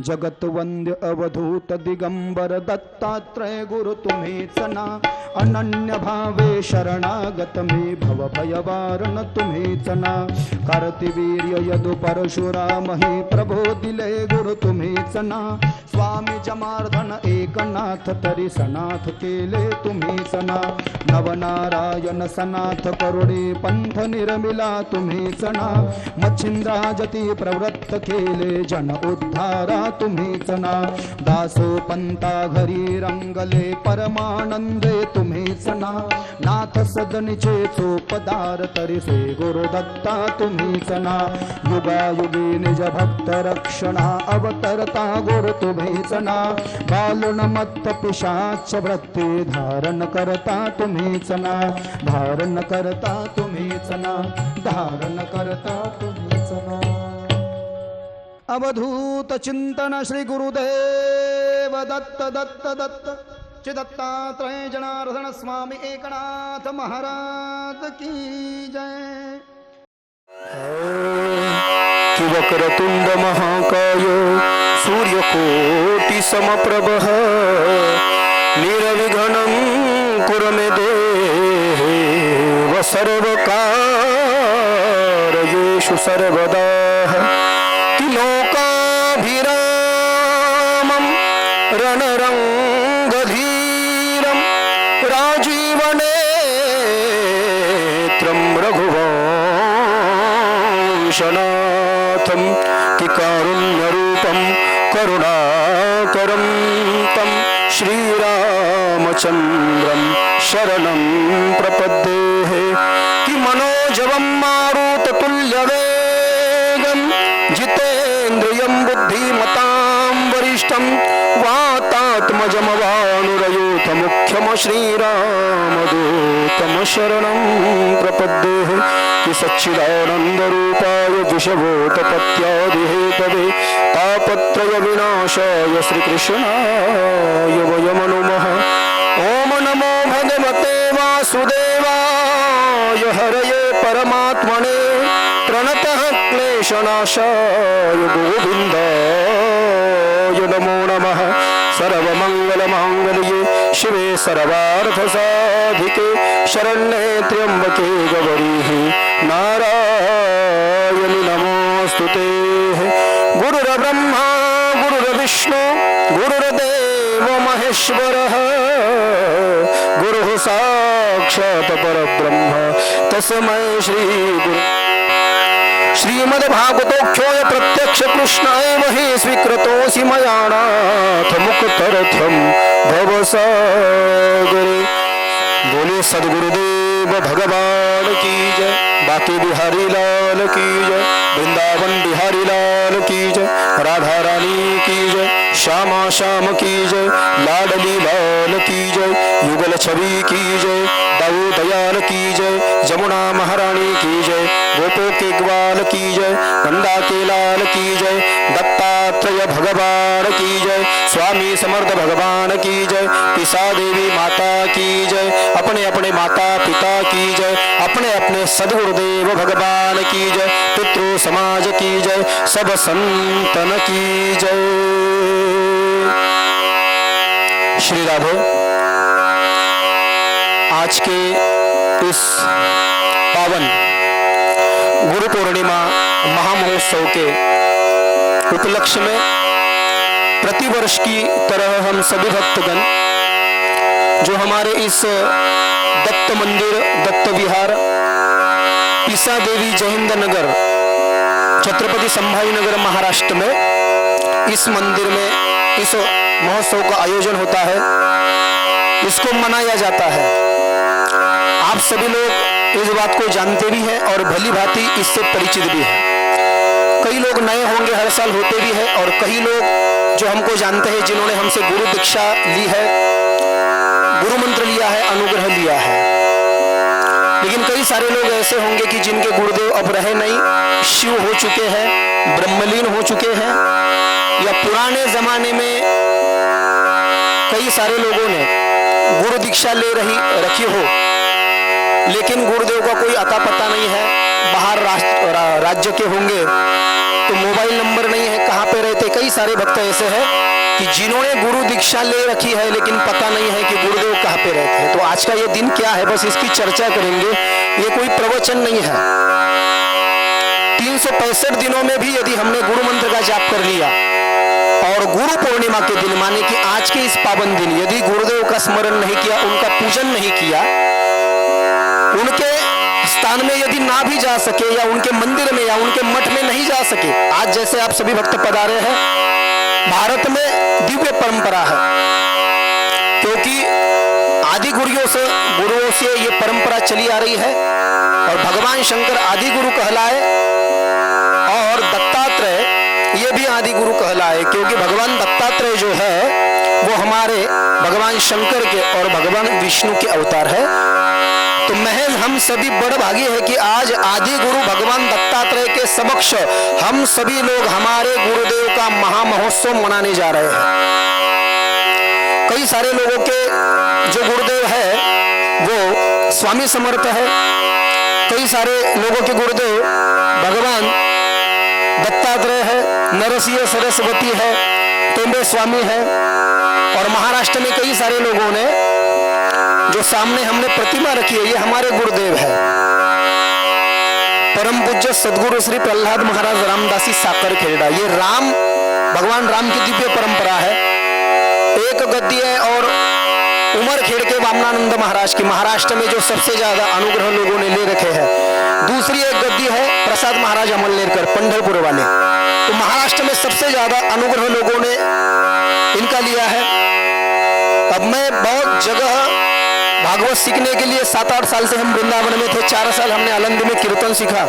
जगत वंद्य अवधूत दिगंबर दत्तात्रय गुरु तुम्हें चना अनन्य भावे शरणागत में भव भय वारण तुम्हें चना कार्तिवीर्य यदु परशुराम ही प्रभो दिले गुरु तुम्हें चना स्वामी जमार्दन एकनाथ तरी सनाथ केले तुम्हें चना नवनारायण सनाथ करुणे पंथ निर्मिला तुम्हें चना मच्छिंद्रा जति प्रवृत्त केले जन उद्धारा तुम्हें चना दासो पंता घरी रंगले परमानंदे तुम्हें चना नाथ सदनिचे चोपदार तरी से गुरु दत्ता तुम्हें चना युगा युगी निज भक्त रक्षणा अवतरता गुरु तुम्हें चना बालुन मत्त पिशाच वृत्ति धारण करता तुम्हें चना धारण करता तुम्हें चना धारण करता तुम्हें चना। अवधूत चिंतन श्री गुरुदेव दत्त दत्त दत्त चिदत्तात्रय जनार्दन स्वामी एकनाथ महाराज की जय। वक्रतुंड महाकाय सूर्यकोटि समप्रभः निर्विघ्नं कुरु मे देव सर्वकार्येषु सर्वदा कि लोकाभिरामं रणरङ्गधीरं राजीवनेत्रं रघुवंशनाथं कि कारुण्यरूपं करुणाकरं तं श्रीरामचन्द्रं शरणं प्रपद्ये कि मनोजवं मारुततुल्यवेगं जितेन्द्रियं बुद्धिमतां वरिष्ठं वातात्मजमवानुरयूथ मुख्यम श्रीरामदूतं शरणं प्रपद्ये कि सच्चिदानन्दरूपाय विषभूतपत्यादिहेतवे तापत्रय विनाशाय श्रीकृष्णाय वयं नमः। ओम नमो भगवते वासुदेवाय हरये परमात्मने प्रणतः क्लेशनाशाय गोविन्दाय नमो नमः। सर्वमङ्गलमाङ्गल्ये शिवे सर्वार्थसाधिके शरण्ये त्र्यम्बके गौरी नारायणि नमोऽस्तुते। गुरुर्ब्रह्मा गुरुर्विष्णु गुरुर्देव महेश्वरः गुरुः साक्षात् परब्रह्म तस्मै श्री गुरु श्रीमद्भागवतोऽख्योय प्रत्यक्ष कृष्ण एव हि स्वीकृतोऽसि मया नाथ मुक्तर्थं भवसागरे। बोले सद्गुरुदेव भगवान की जय। बाकी बिहारी लाल की जय। वृंदावन बिहारी लाल की जय। राधा रानी की जय। श्यामा श्याम की जय। लाडली लाल की जय। युगल छवि की जय। दाऊ दयाल की जय। जमुना महारानी की जय। गोपो के ग्वाल की जय। नंदा के लाल की जय। दत्तात्रय भगवान की जय। स्वामी समर्थ भगवान की जय। पिसा देवी माता की जय। अपने अपने माता पिता की जय। अपने अपने सद्गुरुदेव भगवान की जय। पितृ समाज की जय। सब संतन की जय। श्री राधे। आज के इस पावन गुरु पूर्णिमा महामहोत्सव के उपलक्ष्य में प्रतिवर्ष की तरह हम सभी भक्तगण जो हमारे इस दत्त मंदिर दत्त विहार पिसा देवी जयहिंद नगर छत्रपति संभाजी नगर महाराष्ट्र में इस मंदिर में इस महोत्सव का आयोजन होता है, इसको मनाया जाता है। आप सभी लोग इस बात को जानते भी हैं और भली भांति इससे परिचित भी हैं। कई लोग नए होंगे, हर साल होते भी हैं, और कई लोग जो हमको जानते हैं जिन्होंने हमसे गुरु दीक्षा ली है, गुरु मंत्र लिया है, अनुग्रह लिया है। लेकिन कई सारे लोग ऐसे होंगे कि जिनके गुरुदेव अब रहे नहीं, शिव हो चुके हैं, ब्रह्मलीन हो चुके हैं, या पुराने जमाने में कई सारे लोगों ने गुरु दीक्षा ले रखी हो, लेकिन गुरुदेव का कोई अता पता नहीं है, बाहर राज्य के होंगे, तो मोबाइल नंबर नहीं है, कहाँ पे रहते। कई सारे भक्त ऐसे हैं कि जिन्होंने गुरु दीक्षा ले रखी है लेकिन पता नहीं है कि गुरुदेव कहाँ पे रहते हैं। तो आज का ये दिन क्या है, बस इसकी चर्चा करेंगे। ये कोई प्रवचन नहीं है। 365 दिनों में भी यदि हमने गुरु मंत्र का जाप कर लिया और गुरु पूर्णिमा के दिन माने कि आज के इस पावन दिन यदि गुरुदेव का स्मरण नहीं किया, उनका पूजन नहीं किया, उनके स्थान में यदि ना भी जा सके या उनके मंदिर में या उनके मठ में नहीं जा सके, आज जैसे आप सभी भक्त पधारे हैं, भारत में दिव्य परंपरा है क्योंकि आदि गुरुओं से ये परंपरा चली आ रही है और भगवान शंकर आदि गुरु कहलाए और दत्तात्रेय ये भी आदि गुरु कहलाए क्योंकि भगवान दत्तात्रेय जो है वो हमारे भगवान शंकर के और भगवान विष्णु के अवतार है। तो महज हम सभी बड़ भागी है कि आज आदि गुरु भगवान दत्तात्रेय के समक्ष हम सभी लोग हमारे गुरुदेव का महामहोत्सव मनाने जा रहे हैं। कई सारे लोगों के जो गुरुदेव है वो स्वामी समर्थ है, कई सारे लोगों के गुरुदेव भगवान दत्तात्रेय है, नरसिंह सरस्वती है, टेंबे स्वामी है और महाराष्ट्र में कई सारे लोगों ने जो सामने हमने प्रतिमा रखी है ये हमारे गुरुदेव है। परम पूज्य सदगुरु श्री प्रहलाद महाराज रामदासी साकर खेड़ा, ये भगवान राम की दिव्य परंपरा है। एक गद्दी है और उमर खेड़ के वामनानंद महाराज की महाराष्ट्र में जो सबसे ज्यादा अनुग्रह लोगों ने ले रखे हैं। दूसरी एक गद्दी है प्रसाद महाराज अमलनेरकर पंढरपुर वाले, तो महाराष्ट्र में सबसे ज्यादा अनुग्रह लोगों ने इनका लिया है। अब मैं बहुत जगह भागवत सीखने के लिए 7-8 साल से हम वृंदावन में थे, 4 साल हमने आनंद में कीर्तन सीखा।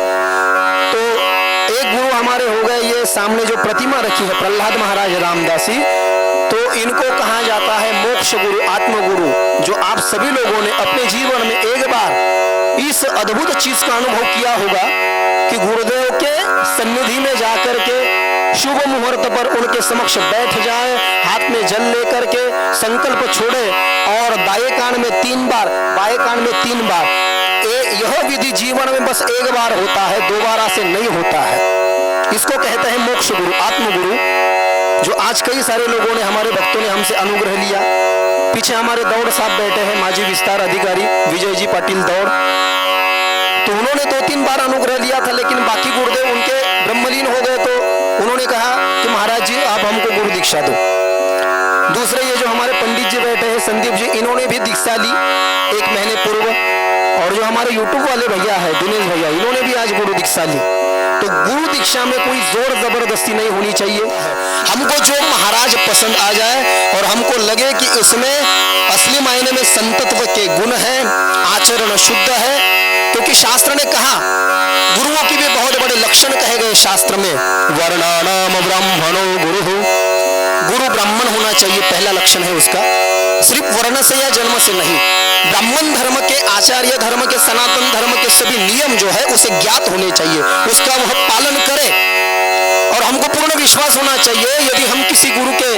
तो एक गुरु हमारे हो गए, ये सामने जो प्रतिमा रखी है प्रहलाद महाराज रामदासी, तो इनको कहा जाता है मोक्ष गुरु, आत्मगुरु, जो आप सभी लोगों ने अपने जीवन में एक बार इस अद्भुत चीज का अनुभव किया होगा कि गुरुदेव के सन्निधि में जाकर के शुभ मुहूर्त पर उनके समक्ष बैठ जाए, हाथ में जल लेकर के संकल्प छोड़े और दाएं कान में 3 बार, बाएं कान में 3 बार। यह विधि जीवन में बस एक बार होता है, दोबारा से नहीं होता है। इसको कहते हैं मोक्ष गुरु, आत्मगुरु, जो आज कई सारे लोगों ने, हमारे भक्तों ने हमसे अनुग्रह लिया। पीछे हमारे दौड़ साहब बैठे हैं, माजी विस्तार अधिकारी विजय जी पाटिल दौड़, तो उन्होंने 2-3 बार अनुग्रह लिया था, लेकिन बाकी गुरुदेव उनके ब्रह्मलीन हो गए तो उन्होंने कहा कि महाराज जी आप हमको गुरु दीक्षा दो। दूसरे ये जो हमारे पंडित जी बैठे हैं संदीप जी, इन्होंने भी दीक्षा ली 1 महीने पूर्व, और जो हमारे यूट्यूब वाले भैया है दिनेश भैया, इन्होंने भी आज गुरु दीक्षा ली। तो गुरु दीक्षा में कोई जोर जबरदस्ती नहीं होनी चाहिए। हमको जो महाराज पसंद आ जाए और हमको लगे कि उसमें असली मायने में संतत्व के गुण है, आचरण शुद्ध है, क्योंकि शास्त्र ने कहा, गुरुओं की भी बहुत बड़े लक्षण कहे गए शास्त्र में, वर्णानाम ब्राह्मणो गुरु, गुरु ब्राह्मण होना चाहिए, पहला लक्षण है उसका, सिर्फ वर्ण से या जन्म से नहीं। ब्राह्मण धर्म के, आचार्य धर्म के, सनातन धर्म के सभी नियम जो है उसे ज्ञात होने चाहिए, उसका वह पालन करे। और हमको पूर्ण विश्वास होना चाहिए, यदि हम किसी गुरु के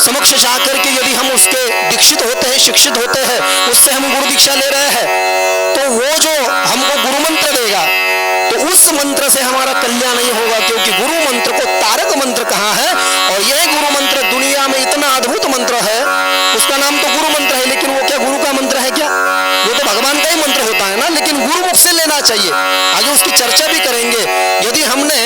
समक्ष जाकर के यदि हम उसके दीक्षित होते हैं, शिक्षित होते हैं, उससे हम गुरु दीक्षा ले रहे हैं, तो वो जो हमको गुरु मंत्र देगा तो उस मंत्र से हमारा कल्याण नहीं होगा, क्योंकि गुरु मंत्र को तारक मंत्र कहा है। और यह गुरु मंत्र दुनिया में इतना अद्भुत मंत्र है, उसका नाम तो गुरु मंत्र है, लेकिन वो क्या गुरु का मंत्र है क्या? वो तो भगवान का ही मंत्र होता है ना, लेकिन गुरु मुख से लेना चाहिए। आगे उसकी चर्चा भी करेंगे। यदि हमने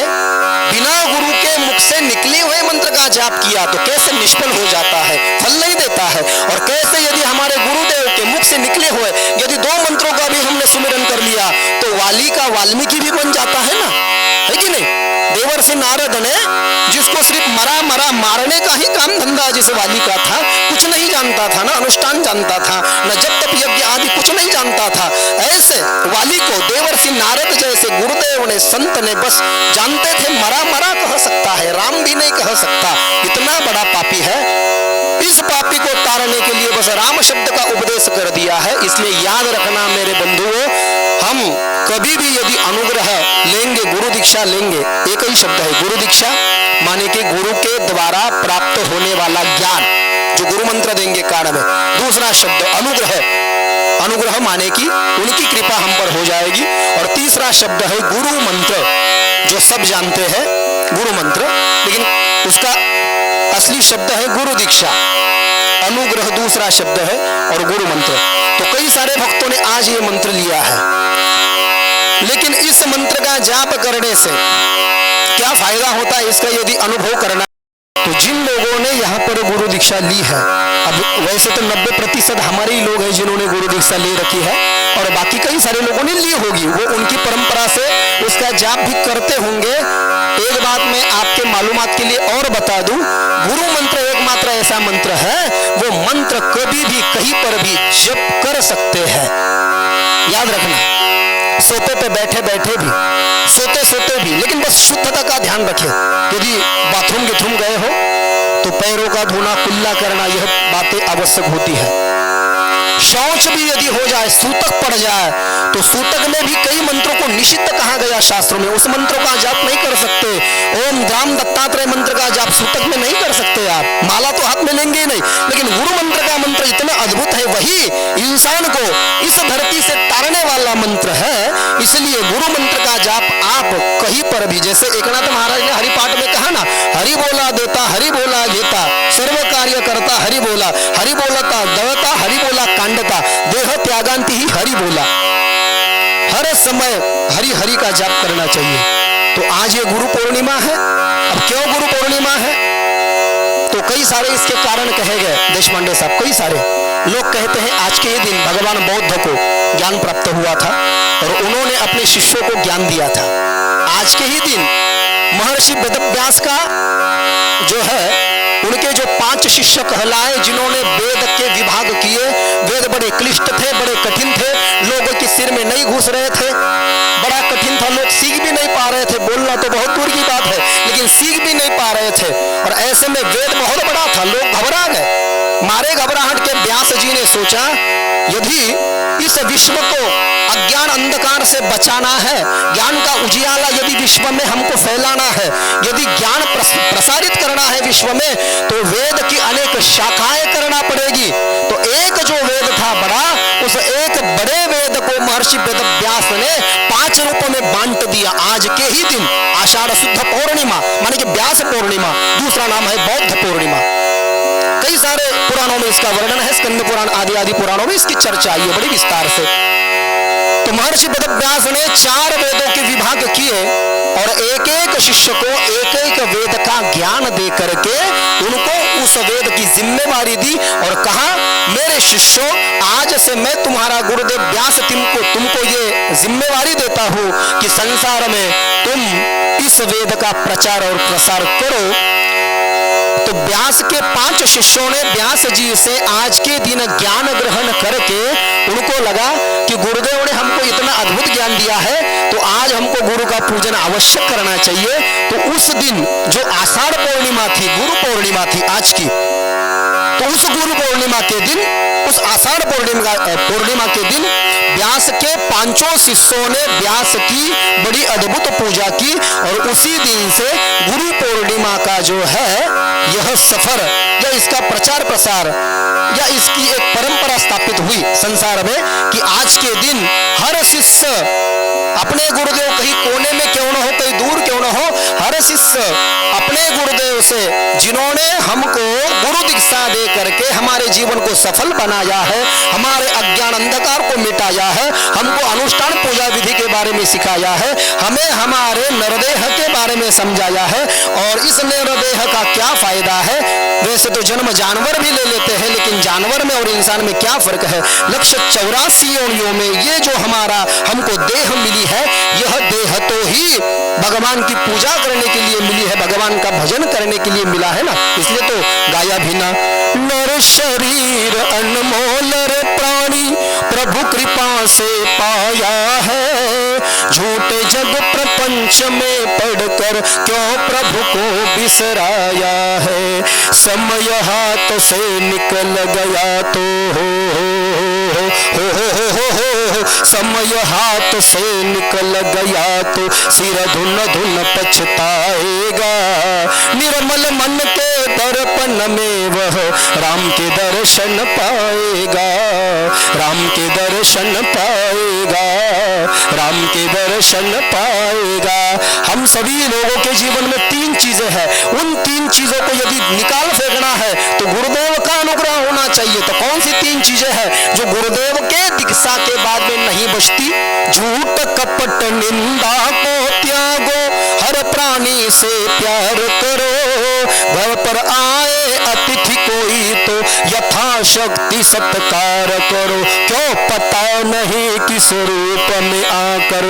बिना गुरु के मुख से निकले हुए मंत्र का जाप किया तो कैसे निष्फल हो जाता है, फल नहीं देता है। और कैसे यदि हमारे गुरुदेव के मुख से निकले हुए यदि 2 मंत्रों का भी हमने सुमिरन कर लिया तो वाली का वाल्मीकि भी बन जाता है ना, है कि नहीं? देवर्षि नारद ने, जिसको सिर्फ मरा मारने का ही काम धंधा जिस वाली का था, कुछ नहीं जानता था ना, अनुष्ठान जानता था न, जब तप यज्ञ आदि कुछ नहीं जानता था, ऐसे वाली को देवर्षि नारद जैसे गुरुदेव ने, संत ने बस जानते थे, मरा कह सकता है, राम भी नहीं कह सकता, इतना बड़ा पापी है। इस पापी को तारने के लिए बस राम शब्द का उपदेश कर दिया है। इसलिए याद रखना मेरे बंधुओं, हम कभी भी यदि अनुग्रह लेंगे, गुरु दीक्षा लेंगे, एक ही शब्द है गुरु दीक्षा, माने कि गुरु के द्वारा प्राप्त होने वाला ज्ञान जो गुरु मंत्र देंगे कान में। दूसरा शब्द अनुग्रह, अनुग्रह माने कि उनकी कृपा हम पर हो जाएगी। और तीसरा शब्द है गुरु मंत्र, जो सब जानते हैं गुरु मंत्र, लेकिन उसका असली शब्द है गुरु दीक्षा, अनुग्रह दूसरा शब्द है और गुरु मंत्र। तो कई सारे भक्तों ने आज ये मंत्र लिया है, लेकिन इस मंत्र का जाप करने से क्या फायदा होता है इसका यदि अनुभव करना, तो जिन लोगों ने यहाँ पर गुरु दीक्षा ली है, अब वैसे तो 90% हमारे ही लोग हैं जिन्होंने गुरु दीक्षा ले रखी है, और बाकी कई सारे लोगों ने ली होगी, वो उनकी परंपरा से उसका जाप भी करते होंगे। एक बात मैं आपके मालूमात के लिए और बता दूं, गुरु मंत्र एकमात्र ऐसा मंत्र है, वो मंत्र कभी भी कहीं पर भी जप कर सकते हैं। याद रखना, सोते पे बैठे बैठे भी, सोते सोते भी, लेकिन बस शुद्धता का ध्यान रखें। यदि बाथरूम गिथरूम गए हो तो पैरों का धोना, कुल्ला करना, यह बातें आवश्यक होती है। शौच भी यदि हो जाए, सूतक पड़ जाए, तो सूतक में भी कई मंत्रों को निषिद्ध कहा गया शास्त्रों में, उस मंत्रों का जाप नहीं कर सकते। ओम राम दत्तात्रेय मंत्र का जाप सूतक में नहीं कर सकते आप, माला तो हाथ में लेंगे ही नहीं। लेकिन गुरु मंत्र का मंत्र इतना अद्भुत है, वही इंसान को इस धरती से तारने वाला मंत्र है। इसलिए गुरु मंत्र का जाप आप कहीं पर भी, जैसे एकनाथ महाराज ने हरिपाठ में कहा ना, हरि बोला देता, हरि बोला घेता, सर्व कार्य करता हरि बोला, हरि बोलता दवता, हरि बोला कांडता, देह त्यागांति ही हरि बोला। हर समय हरि हरि का जाप करना चाहिए। तो आज ये गुरु पूर्णिमा है। अब क्यों गुरु पूर्णिमा है, तो कई सारे इसके कारण कहे गए देशपांडे साहब। कई सारे लोग कहते हैं आज के ही दिन भगवान बौद्ध को ज्ञान प्राप्त हुआ था और उन्होंने अपने शिष्यों को ज्ञान दिया था। आज के ही दिन महर्षि वेदव्यास का जो है, उनके जो 5 शिष्य कहलाए जिन्होंने वेद के विभाग किए। वेद बड़े क्लिष्ट थे, बड़े कठिन थे, लोगों के सिर में नहीं घुस रहे थे, बड़ा कठिन था, लोग सीख भी नहीं पा रहे थे, बोलना तो बहुत दूर की बात है, लेकिन सीख भी नहीं पा रहे थे। और ऐसे में वेद बहुत बड़ा था, लोग घबरा गए। मारे घबराहट के व्यास जी ने सोचा, यदि इस विश्व को अज्ञान अंधकार से बचाना है, ज्ञान का उजियाला यदि विश्व में हमको फैलाना है, यदि ज्ञान प्रसारित करना है विश्व में, तो वेद की अनेक शाखाएं करना पड़ेगी। तो एक जो वेद था बड़ा, उस एक बड़े वेद को महर्षि वेदव्यास ने 5 रूपों में बांट दिया। आज के ही दिन आषाढ़ शुद्ध पूर्णिमा, माने कि व्यास पूर्णिमा, दूसरा नाम है बौद्ध पूर्णिमा। कई सारे पुराणों में इसका वर्णन है, स्कंद पुराण आदि पुराणों में इसकी चर्चा आई है बड़ी विस्तार से। तो महर्षि वेदव्यास ने 4 वेदों के विभाग किए और एक एक शिष्य को एक एक वेद का ज्ञान दे करके उनको उस वेद की जिम्मेवारी दी और कहा, मेरे शिष्यों, आज से मैं तुम्हारा गुरुदेव व्यास तुमको ये जिम्मेवारी देता हूं कि संसार में तुम इस वेद का प्रचार और प्रसार करो। तो व्यास के 5 शिष्यों ने व्यास जी से आज के दिन ज्ञान ग्रहण करके उनको लगा कि गुरुदेव ने हमको इतना अद्भुत ज्ञान दिया है, तो आज हमको गुरु का पूजन अवश्य करना चाहिए। तो उस दिन जो आषाढ़ पूर्णिमा थी, गुरु पूर्णिमा थी आज की, तो उस गुरु पूर्णिमा के दिन, उस आषाढ़ पूर्णिमा के दिन व्यास के 5 शिष्यों ने व्यास की बड़ी अद्भुत पूजा की और उसी दिन से गुरु पूर्णिमा का जो है यह सफर या इसका प्रचार प्रसार या इसकी एक परंपरा स्थापित हुई संसार में कि आज के दिन हर शिष्य अपने गुरुदेव, कहीं कोने में क्यों न हो, कहीं दूर क्यों न हो, हर शिष्य अपने गुरुदेव से जिन्होंने हमको गुरु दीक्षा दे करके हमारे जीवन को सफल बनाया है, हमारे अज्ञान अंधकार को मिटाया है, हमको अनुष्ठान पूजा विधि के बारे में सिखाया है, हमें हमारे नरदेह के बारे में समझाया है। और इस नरदेह का क्या फायदा है, वैसे तो जन्म जानवर भी ले लेते हैं, लेकिन जानवर में और इंसान में क्या फर्क है। 184 योनियों में ये जो हमारा हमको देह मिली है, यह देह तो ही भगवान की पूजा करने के लिए मिली है, भगवान का भजन करने के लिए मिला है ना। इसलिए तो गाया भी ना, नर शरीर अनमोल रे प्राणी प्रभु कृपा से पाया है, झूठे जग प्रपंच में पढ़कर क्यों प्रभु को बिसराया है, समय हाथ से निकल गया तो समय हाथ से निकल गया तो सिर धुन धुन पछताएगा, निर्मल मन के दर्पण में वह राम के दर्शन पाएगा, राम के दर्शन पाएगा, राम के दर्शन पाएगा। हम सभी लोगों के जीवन में तीन चीजें हैं, उन तीन चीजों को यदि निकाल फेंकना है तो गुरुदेव का अनुग्रह होना चाहिए। तो कौन सी तीन चीजें हैं जो गुरुदेव के दीक्षा के बाद में नहीं बचती? झूठ कपट निंदा को त्यागो, हर प्राणी से प्यार करो, घर पर आए अतिथि कोई तो यथाशक्ति सत्कार करो, क्यों पता नहीं किस रूप में आकर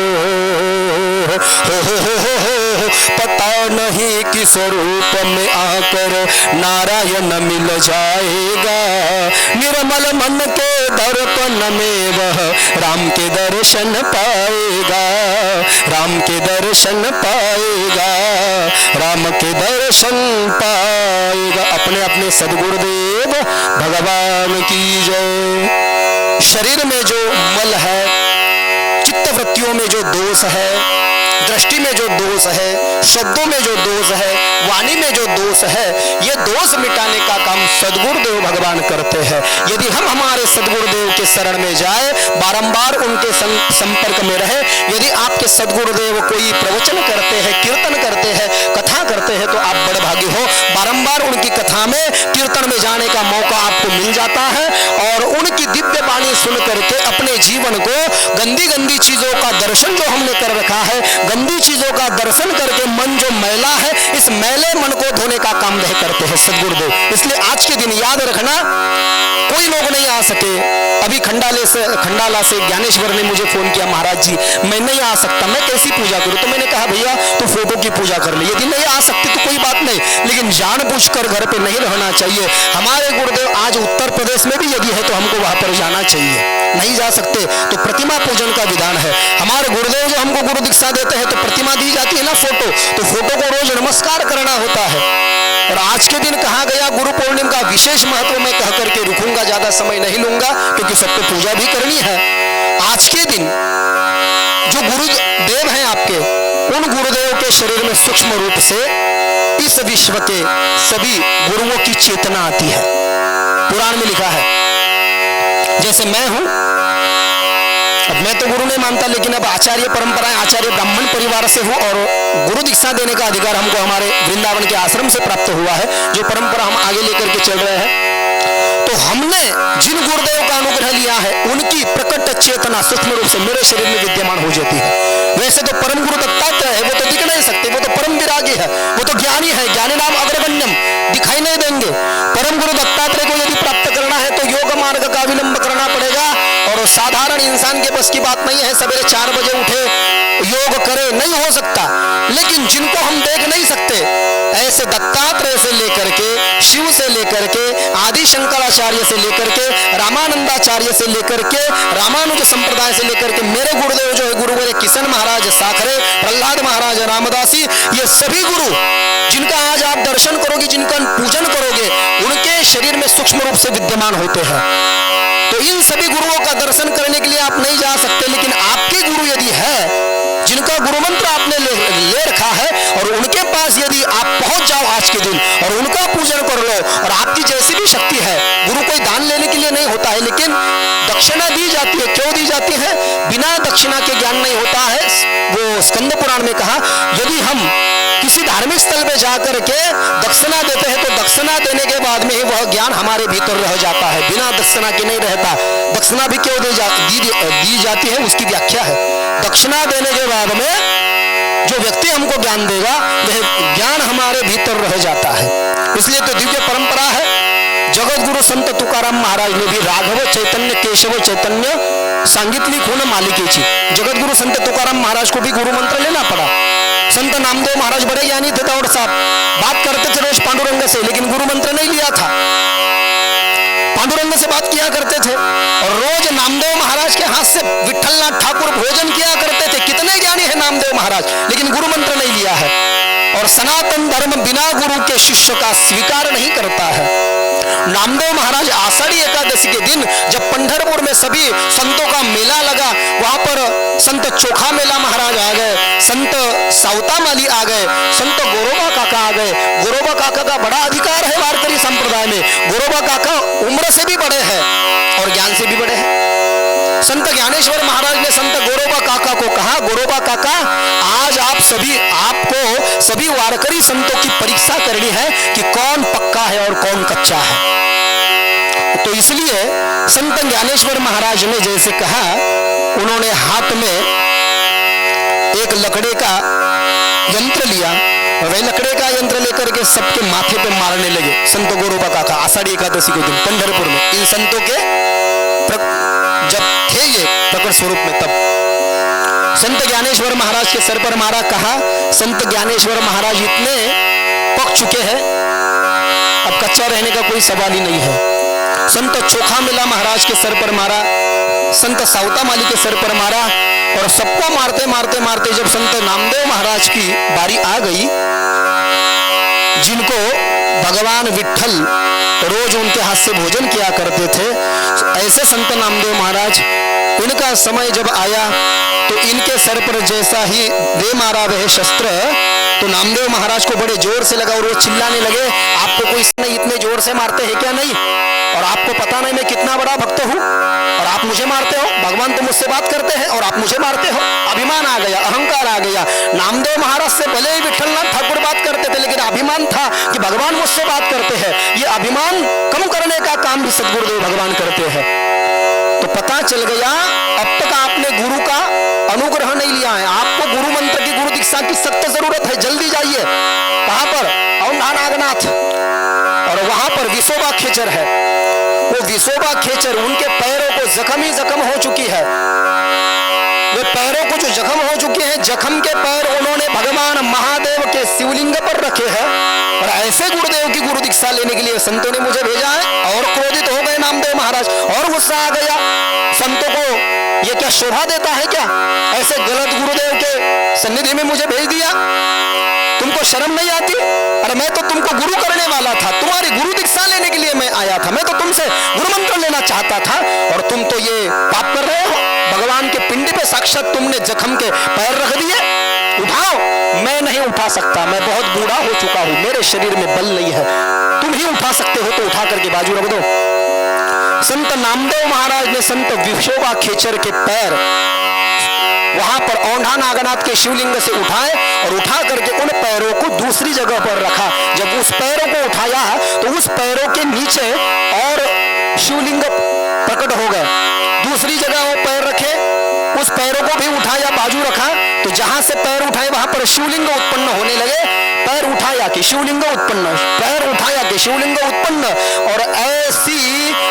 हो, पता नहीं किस रूप में आकर नारायण मिल जाएगा। निर्मल मन के दर्पण में वह राम के दर्शन पाएगा, राम के दर्शन पाएगा, राम के दर्शन पाएगा। अपने अपने सद्गुरुदेव भगवान की जय। शरीर में जो मल है, चित्त वृत्तियों में जो दोष है, दृष्टि में जो दोष है, शब्दों में जो दोष है, वाणी में जो दोष है, ये दोष मिटाने का काम सद्गुरुदेव भगवान करते हैं। यदि हम हमारे सद्गुरुदेव के शरण में जाए, बारंबार उनके संपर्क में रहे, यदि आपके सद्गुरुदेव कोई प्रवचन करते हैं, कीर्तन करते हैं, कथा करते हैं, तो आप बड़भागी हो। बारंबार उनकी कथा में, कीर्तन में जाने का मौका आपको मिल जाता है और उनकी दिव्य वाणी सुन करके अपने जीवन को, गंदी गंदी चीजों का दर्शन जो हमने कर रखा है, गंदी चीजों का दर्शन करके मन जो मैला है, इस मैले मन को धोने का काम नहीं करते हैं सद्गुरुदेव। इसलिए आज के दिन याद रखना, कोई लोग नहीं आ सके। अभी खंडाला से ज्ञानेश्वर ने मुझे फोन किया, महाराज जी मैं नहीं आ सकता, मैं कैसी पूजा करूं? तो मैंने कहा भैया तू फोटो की पूजा कर ले, यदि नहीं आ सकती तो कोई बात नहीं, लेकिन जानबूझकर घर पे नहीं रहना चाहिए। हमारे गुरुदेव आज उत्तर प्रदेश में भी यदि है तो हमको वहां पर जाना चाहिए। नहीं जा सकते तो प्रतिमा पूजन का विधान है। हमारे गुरुदेव जो हमको गुरु दीक्षा देते हैं तो प्रतिमा दी जाती है ना, फोटो, तो फोटो को रोज नमस्कार करना होता है। और आज के दिन कहा गया गुरु पूर्णिमा का विशेष महत्व मैं कह करके रुकूंगा, ज्यादा समय नहीं लूंगा क्योंकि सबको पूजा भी करनी है। आज के दिन जो गुरुदेव हैं आपके, उन गुरुदेव के शरीर में सूक्ष्म रूप से इस विश्व के सभी गुरुओं की चेतना आती है। पुराण में लिखा है, जैसे मैं हूं, अब मैं तो गुरु नहीं मानता, लेकिन अब आचार्य परंपराएं, आचार्य ब्राह्मण परिवार से हूं और गुरु दीक्षा देने का अधिकार हमको हमारे वृंदावन के आश्रम से प्राप्त हुआ है, जो परंपरा हम आगे लेकर के चल रहे हैं। तो हमने जिन गुरुदेव का अनुग्रह लिया है, उनकी प्रकट चेतना सूक्ष्म रूप से मेरे शरीर में विद्यमान हो जाती है। वैसे तो परम गुरु दत्तात्रेय है, वो तो दिख नहीं सकते, वो तो परम विरागी है, वो तो ज्ञानी है, ज्ञानी नाम अग्रगण्यम, दिखाई नहीं देंगे। परम गुरु दत्तात्रेय को यदि प्राप्त करना है तो योग मार्ग का अवलंब करना पड़ेगा, और साधारण इंसान के बस की बात नहीं है। सवेरे 4 बजे उठे, योग करे, नहीं हो सकता। लेकिन जिनको हम देख नहीं सकते, ऐसे दत्तात्रेय से लेकर के, शिव से लेकर के, आदि शंकराचार्य से लेकर के, रामानंदाचार्य से लेकर के, रामानुज संप्रदाय से लेकर के, मेरे गुरुदेव जो है गुरु मेरे किशन महाराज साखरे, प्रहलाद महाराज रामदासी, ये सभी गुरु जिनका आज आप दर्शन करोगे, जिनका पूजन करोगे, उनके शरीर में सूक्ष्म रूप से विद्यमान होते हैं। तो इन सभी गुरुओं का दर्शन करने के लिए आप नहीं जा सकते, लेकिन आपके गुरु यदि है, जिनका गुरु मंत्र आपने ले रखा है, और उनके पास यदि आप पहुंच जाओ आज के दिन और उनका पूजन कर लो, और आपकी जैसी भी शक्ति है, गुरु कोई दान लेने के लिए नहीं होता है, लेकिन दक्षिणा दी जाती है। क्यों दी जाती है? बिना दक्षिणा के ज्ञान नहीं होता है। वो स्कंद पुराण में कहा, यदि हम किसी धार्मिक स्थल पे जाकर के दक्षिणा देते हैं तो दक्षिणा देने के बाद में ही वह ज्ञान हमारे भीतर रह जाता है, बिना दक्षिणा के नहीं रहता। दक्षिणा भी क्यों दी जाती है, उसकी व्याख्या है। दक्षिणा देने के बाद में जो व्यक्ति हमको ज्ञान देगा, वह ज्ञान हमारे भीतर रह जाता है। इसलिए तो दिव्य परंपरा है। जगत गुरु संत तुकाराम महाराज ने भी राघव चैतन्य केशव चैतन्य सांगितली खून मालिकेची, जगत गुरु संत तुकाराम महाराज को भी गुरु मंत्र लेना पड़ा। संत नामदेव महाराज बड़े ज्ञानी थे, और साहब बात करते थे रोज पांडुरंग से, लेकिन गुरु मंत्र नहीं लिया था। पांडुरंग से बात किया करते थे, और रोज नामदेव महाराज के हाथ से विठलनाथ ठाकुर भोजन किया करते थे। कितने ज्ञानी है नामदेव महाराज, लेकिन गुरु मंत्र नहीं लिया है। और सनातन धर्म बिना गुरु के शिष्य का स्वीकार नहीं करता है। नामदेव महाराज आषाढ़ी एकादशी के दिन जब पंढरपुर में सभी संतों का मेला लगा, वहां पर संत चोखा मेला महाराज आ गए, संत सावता माली आ गए, संत गोरोबा काका आ गए। गोरोबा काका का बड़ा अधिकार है वारकरी संप्रदाय में। गोरोबा काका उम्र से भी बड़े हैं और ज्ञान से भी बड़े हैं। संत ज्ञानेश्वर महाराज ने संत गोरोबा काका को कहा, गोरोबा काका आज आपको सभी वारकरी संतों की परीक्षा करनी है कि कौन पक्का है और कौन कच्चा है। तो इसलिए संत ज्ञानेश्वर महाराज ने जैसे कहा, उन्होंने हाथ में एक लकड़े का यंत्र लिया, वह लकड़े का यंत्र लेकर के सबके माथे पे मारने लगे। संत गोरोबा काका आषाढ़ी एकादशी के दिन पंढरपुर में, इन संतों के जब थे ये प्रकट स्वरूप में, तब संत ज्ञानेश्वर महाराज के सर पर मारा। कहा संत ज्ञानेश्वर महाराज इतने पक चुके हैं, अब कच्चा रहने का कोई सवाल ही नहीं है। संत चोखा मिला महाराज के सर पर मारा, संत सावता माली के सर पर मारा, और सबको मारते मारते मारते जब संत नामदेव महाराज की बारी आ गई, जिनको भगवान विट्ठल रोज उनके हाथ से भोजन किया करते थे, ऐसे संत नामदेव महाराज, इनका समय जब आया तो इनके सर पर जैसा ही दे मारा वह शस्त्र, तो नामदेव महाराज को बड़े जोर से लगा और वो चिल्लाने लगे, आपको कोई नहीं इतने जोर से मारते हैं क्या? नहीं, और आपको पता नहीं मैं कितना बड़ा भक्त हूँ और आप मुझे मारते हो? भगवान तो मुझसे बात करते हैं और आप मुझे मारते हो। अभिमान आ गया, अहंकार आ गया। नामदेव महाराज से भले ही विट्ठलनाथ ठाकुर बात करते थे, लेकिन अभिमान था कि भगवान मुझसे बात करते हैं। ये अभिमान कम करने का काम भी सद्गुरुदेव भगवान करते हैं। तो पता चल गया, अब तक आपने गुरु का अनुग्रह नहीं लिया है, आपको गुरु मंत्र की, गुरु दीक्षा की सख्त जरूरत है। जल्दी जाइए, कहां पर? औंधा नागनाथ, और वहां पर विसोबा खेचर है। वो विसोबा खेचर, उनके पैरों को जख्म ही जख्म हो चुकी है। वे पैरों को जो जख्म हो चुके हैं, जख्म के पैर उन्होंने भगवान महादेव के शिवलिंग पर रखे हैं। और ऐसे गुरुदेव की गुरु दीक्षा लेने के लिए संतों ने मुझे भेजा है। और क्रोधित हो गए नामदेव महाराज, और गुस्सा आ गया। संतों को ये क्या शोभा देता है क्या? ऐसे गलत गुरुदेव के सन्निधि में मुझे भेज दिया, तुमको शर्म नहीं आती? अरे मैं तो तुमको गुरु करने वाला था, तुम्हारी गुरु दीक्षा लेने के लिए मैं आया था, मैं तो तुमसे गुरु मंत्र लेना चाहता था, और तुम तो ये पाप कर रहे हो। भगवान के पिंड पे साक्षात तुमने जख्म के पैर रख दिए। उठाओ। मैं नहीं उठा सकता, मैं बहुत बूढ़ा हो चुका हूं, मेरे शरीर में बल नहीं है। तुम ही उठा सकते हो तो उठा करके बाजू रख दो। संत नामदेव महाराज ने संत विसोबा खेचर के पैर वहां पर औंधा नागनाथ के शिवलिंग से उठाए और उठा करके उन पैरों को दूसरी जगह पर रखा। जब उस पैरों को उठाया तो उस पैरों के नीचे और शिवलिंग प्रकट हो गए। दूसरी जगह वो पैर रखे, उस पैरों को भी उठाया, बाजू रखा, तो जहां से पैर उठाए वहां पर शिवलिंग उत्पन्न होने लगे। पैर उठाया कि शिवलिंग उत्पन्न, पैर उठाया कि शिवलिंग उत्पन्न। और ऐसी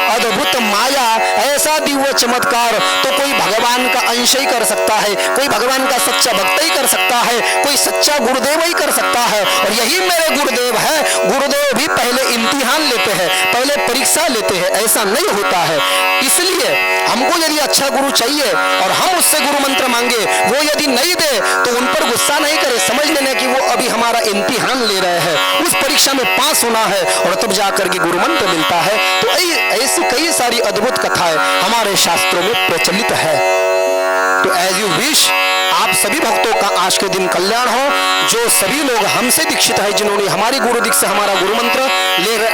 अद्भुत माया, ऐसा दिव्य चमत्कार तो कोई भगवान का अंश ही कर सकता है, कोई भगवान का सच्चा भक्त ही कर सकता है, कोई सच्चा गुरुदेव ही कर सकता है। और यही मेरे गुरुदेव है। गुरुदेव भी पहले इम्तिहान लेते हैं, पहले परीक्षा लेते हैं, ऐसा नहीं होता है। इसलिए हमको यदि अच्छा गुरु चाहिए और हम उससे गुरु मंत्र मांगे, वो यदि नहीं दे तो उन पर गुस्सा नहीं करे, समझ लेना कि वो अभी हमारा इम्तिहान ले रहे हैं, उस परीक्षा में पास होना है और तब जाकर के गुरु मंत्र मिलता है। तो ऐसी कई सारी अद्भुत कथाएं हमारे शास्त्रों में प्रचलित है। तो एज यू विश, आप सभी भक्तों का आज के दिन कल्याण हो। जो सभी लोग हमसे दीक्षित है, जिन्होंने हमारी गुरु दीक्षा, हमारा गुरु मंत्र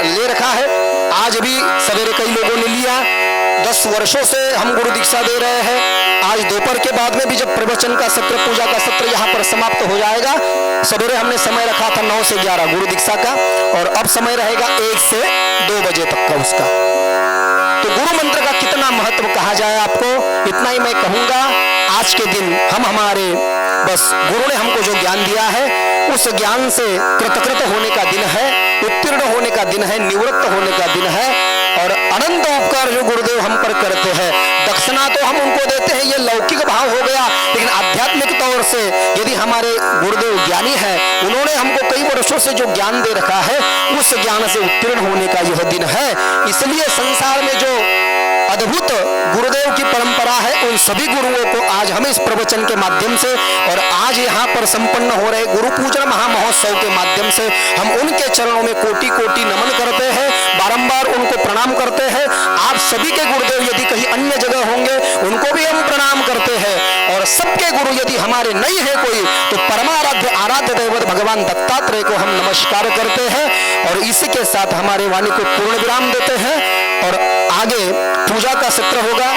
ले रखा है, आज भी सवेरे कई लोगों ने लिया। 10 वर्षों से हम गुरु दीक्षा दे रहे हैं। आज दोपहर के बाद में भी जब प्रवचन का सत्र, पूजा का सत्र यहाँ पर समाप्त हो जाएगा, सवेरे हमने समय रखा था 9 से 11 गुरु दीक्षा का, और अब समय रहेगा 1 से 2 बजे तक का उसका। तो गुरु मंत्र का कितना महत्व कहा जाए आपको, इतना ही मैं कहूंगा। आज के दिन हम हमारे बस गुरु ने हमको जो ज्ञान दिया है, उस ज्ञान से कृतकृत होने का दिन है, उत्तीर्ण होने का दिन है, निवृत्त होने का दिन है। और अनंत उपकार जो गुरुदेव हम पर करते हैं, दक्षिणा तो हम उनको देते हैं, ये लौकिक भाव हो गया, लेकिन आध्यात्मिक तौर से यदि हमारे गुरुदेव ज्ञानी है, उन्होंने हमको कई वर्षों से जो ज्ञान दे रखा है, उस ज्ञान से उत्तीर्ण होने का यह दिन है। इसलिए संसार में जो अद्भुत गुरुदेव की परंपरा है, उन सभी गुरुओं को आज हम इस प्रवचन के माध्यम से और आज यहाँ पर संपन्न हो रहे गुरु पूजन महामहोत्सव के माध्यम से हम उनके चरणों में कोटि कोटि नमन करते हैं। बारंबार प्रणाम करते हैं। आप सभी के गुरुदेव यदि कहीं अन्य जगह होंगे उनको भी हम प्रणाम करते हैं, और सबके गुरु यदि हमारे नहीं है कोई तो परमाराध्य आराध्य दैवत भगवान दत्तात्रेय को हम नमस्कार करते हैं। और इसी के साथ हमारे वाणी को पूर्ण विराम देते हैं और आगे पूजा का सत्र होगा।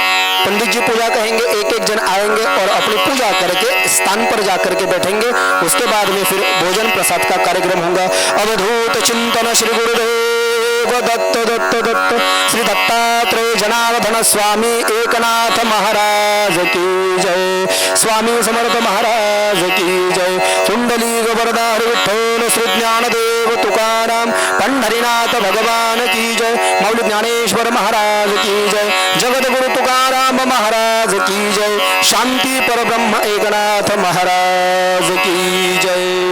पंडित जी पूजा कहेंगे, एक एक जन आएंगे और अपनी पूजा करके स्थान पर जाकर के बैठेंगे। उसके बाद में फिर भोजन प्रसाद का कार्यक्रम होगा। अवधूत चिंतन श्री गुरुदेव दत्त दत्त दत्त श्री दत्तात्रेय जनार्दन स्वामी एकनाथ महाराज की जय। स्वामी समर्थ महाराज की जय। कुंडली गोवर्धन विठ्ठल श्री ज्ञानदेव तुकाराम पंढरीनाथ भगवान की जय। मौली ज्ञानेश्वर महाराज की जय। जगत गुरु तुकाराम महाराज की जय। शांति पर ब्रह्म एकनाथ महाराज की जय।